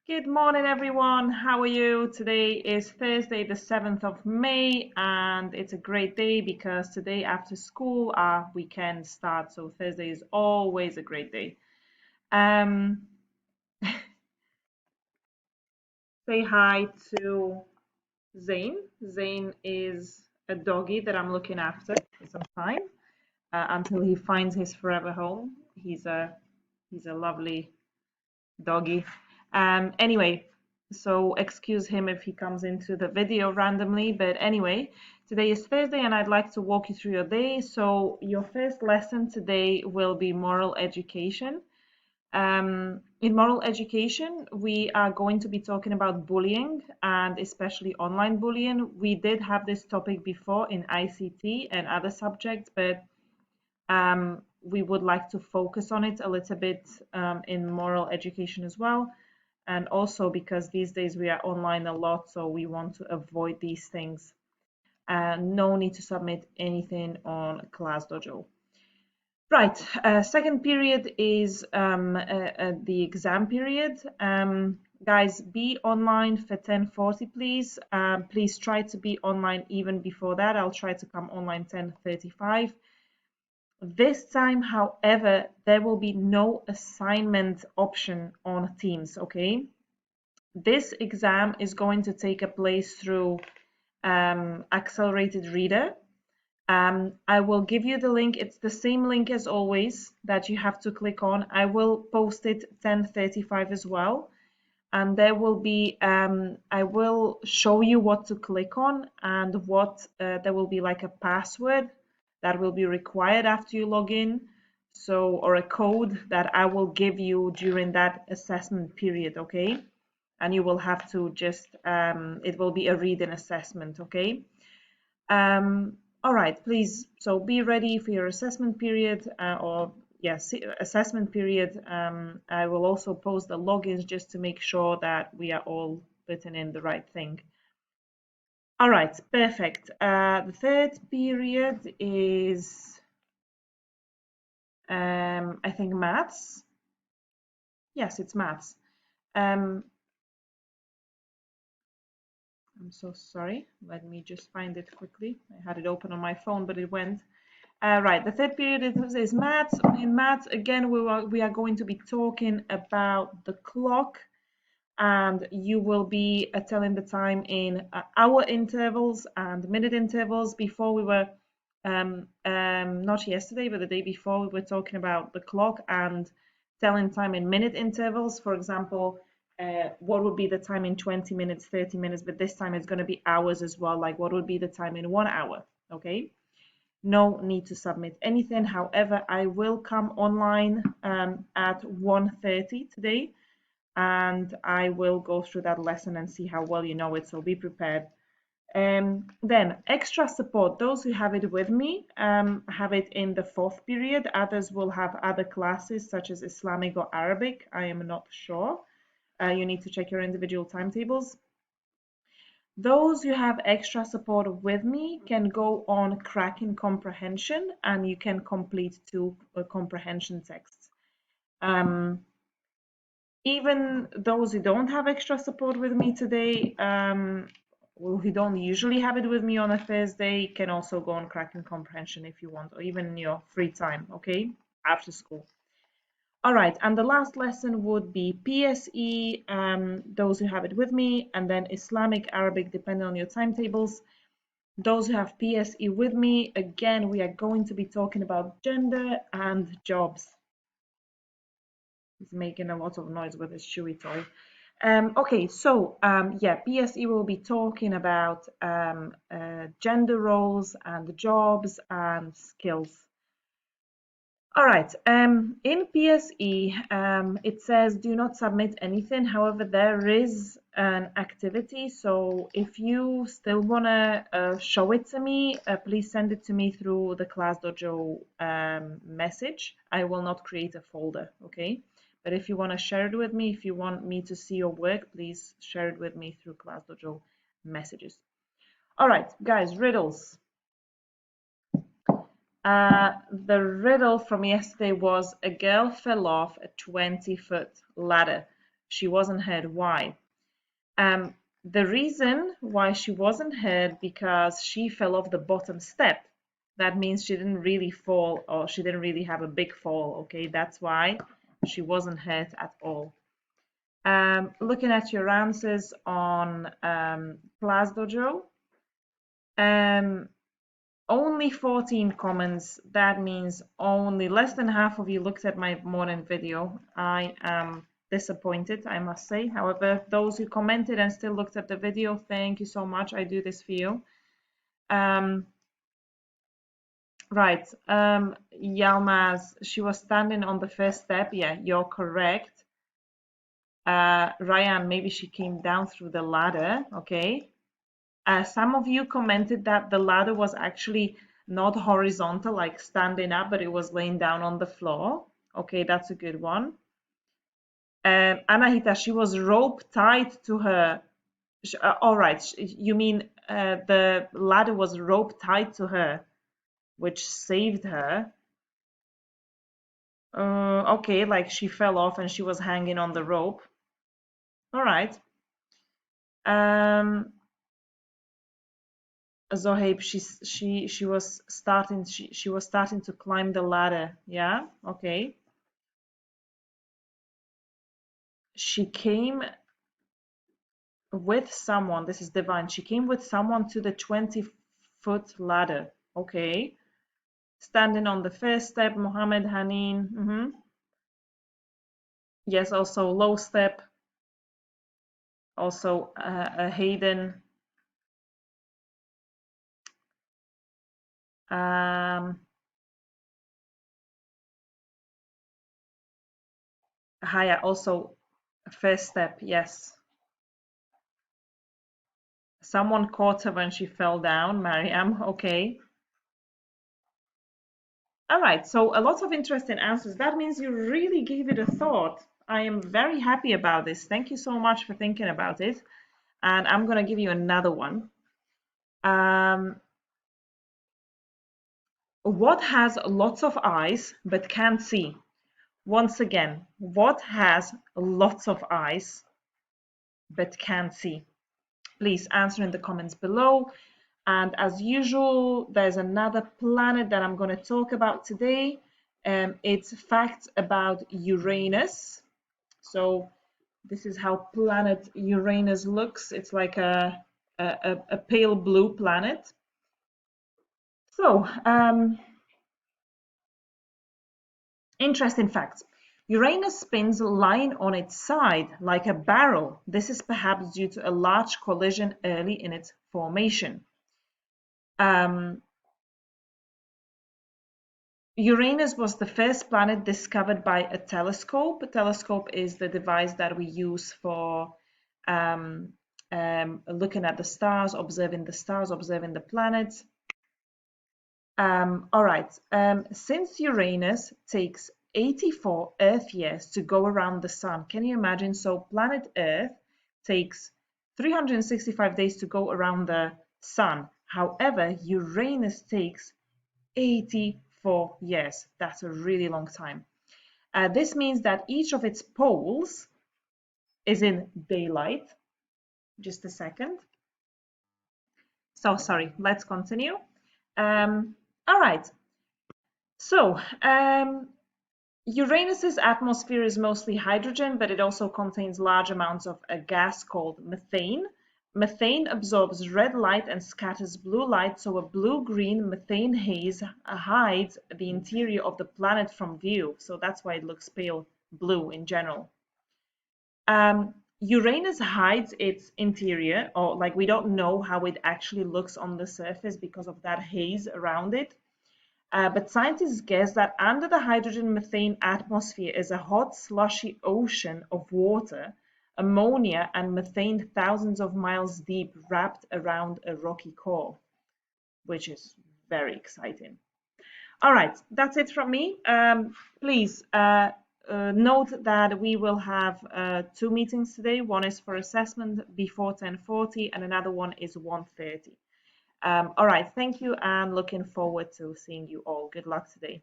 Good morning, everyone. How are you? Today is Thursday, the 7th of May, and it's a great day because today after school, our weekend starts. So Thursday is always a great day. Um, say hi to Zane. Zane is a doggy that I'm looking after for some time until he finds his forever home. He's a lovely doggy. Anyway, so excuse him if he comes into the video randomly, but anyway, today is Thursday and I'd like to walk you through your day. So your first lesson today will be moral education. In moral education, we are going to be talking about bullying and especially online bullying. We did have this topic before in ICT and other subjects, but we would like to focus on it a little bit in moral education as well. And also because these days we are online a lot, so we want to avoid these things. No need to submit anything on ClassDojo. Right, second period is the exam period. Guys, be online for 10:40, please. Please try to be online even before that. I'll try to come online 10:35. This time, however, there will be no assignment option on Teams, okay? This exam is going to take a place through Accelerated Reader. I will give you the link. It's the same link as always that you have to click on. I will post it 10:35 as well. And there will be, I will show you what to click on and what, there will be like a password that will be required after you log in. So, or a code that I will give you during that assessment period, okay? And you will have to just, it will be a reading assessment, okay? All right, please, so be ready for your assessment period or yes, assessment period. I will also post the logins just to make sure that we are all putting in the right thing. All right, perfect. The third period is, I think, maths. Yes, it's maths. I'm so sorry. Let me just find it quickly. I had it open on my phone, but it went. Right, the third period is maths. In maths, again, we are going to be talking about the clock, and you will be telling the time in hour intervals and minute intervals. Before we were, not yesterday, but the day before, we were talking about the clock and telling time in minute intervals. For example, what would be the time in 20 minutes, 30 minutes, but this time it's going to be hours as well, like what would be the time in 1 hour, okay? No need to submit anything. However, I will come online at 1:30 today and I will go through that lesson and see how well you know it, so be prepared. Then extra support, those who have it with me have it in the fourth period. Others will have other classes such as Islamic or Arabic. I am not sure. You need to check your individual timetables. Those who have extra support with me can go on Cracking Comprehension and you can complete two comprehension texts. Even those who don't have extra support with me today, who don't usually have it with me on a Thursday, can also go on Cracking Comprehension if you want, or even in your free time, okay, after school. All right, and the last lesson would be PSE, those who have it with me, and then Islamic, Arabic, depending on your timetables. Those who have PSE with me, again, we are going to be talking about gender and jobs. He's making a lot of noise with his chewy toy. Okay, so yeah, PSE will be talking about gender roles and jobs and skills. All right, in PSE, it says do not submit anything. However, there is an activity. So if you still want to show it to me, please send it to me through the ClassDojo message. I will not create a folder, okay? But if you want to share it with me, if you want me to see your work, please share it with me through ClassDojo messages. All right, guys, riddles. The riddle from yesterday was a girl fell off a 20-foot ladder. she wasn't hurt. Why? The reason why she wasn't hurt because she fell off the bottom step. That means she didn't really fall, or she didn't really have a big fall. Okay, that's why she wasn't hurt at all. Looking at your answers on Class Dojo, only 14 comments. That means only less than half of you looked at my morning video. I am disappointed, I must say. However, those who commented and still looked at the video, thank you so much. I do this for you. Right, Yalmaz, she was standing on the first step. Yeah, you're correct. Ryan, maybe she came down through the ladder. Okay. Some of you commented that the ladder was actually not horizontal, like standing up, but it was laying down on the floor. Okay, that's a good one. Anahita, she was rope tied to her. All right, you mean the ladder was rope tied to her, which saved her. Okay, like she fell off and she was hanging on the rope. All right. Zohaib, she was starting to climb the ladder. Yeah, okay. She came with someone. This is divine. She came with someone to the 20-foot ladder. Okay. Standing on the first step, Mohammed Haneen. Yes, also low step. Also Hayden. Haya, also first step. Yes. Someone caught her when she fell down, Mariam. Okay. All right, so a lot of interesting answers. That means you really gave it a thought. I am very happy about this. Thank you so much for thinking about it. And I'm going to give you another one. What has lots of eyes but can't see? Once again, what has lots of eyes but can't see? Please answer in the comments below. And as usual, there's another planet that I'm going to talk about today. It's facts about Uranus. So this is how planet Uranus looks. It's like a pale blue planet. So, interesting facts. Uranus spins lying on its side like a barrel. This is perhaps due to a large collision early in its formation. Uranus was the first planet discovered by a telescope. A telescope is the device that we use for looking at the stars, observing the planets. All right. Since Uranus takes 84 Earth years to go around the Sun, can you imagine? So planet Earth takes 365 days to go around the Sun. However, Uranus takes 84 years. That's a really long time. This means that each of its poles is in daylight. Just a second. So sorry, let's continue. All right. So Uranus's atmosphere is mostly hydrogen, but it also contains large amounts of a gas called methane. Methane absorbs red light and scatters blue light, so a blue-green methane haze hides the interior of the planet from view. So that's why it looks pale blue in general. Uranus hides its interior, or like we don't know how it actually looks on the surface because of that haze around it. But scientists guess that under the hydrogen-methane atmosphere is a hot, slushy ocean of water, ammonia, and methane thousands of miles deep, wrapped around a rocky core, which is very exciting. All right, that's it from me. Please note that we will have 2 meetings today. One is for assessment before 10:40, and another one is 1:30. All right, thank you, and looking forward to seeing you all. Good luck today.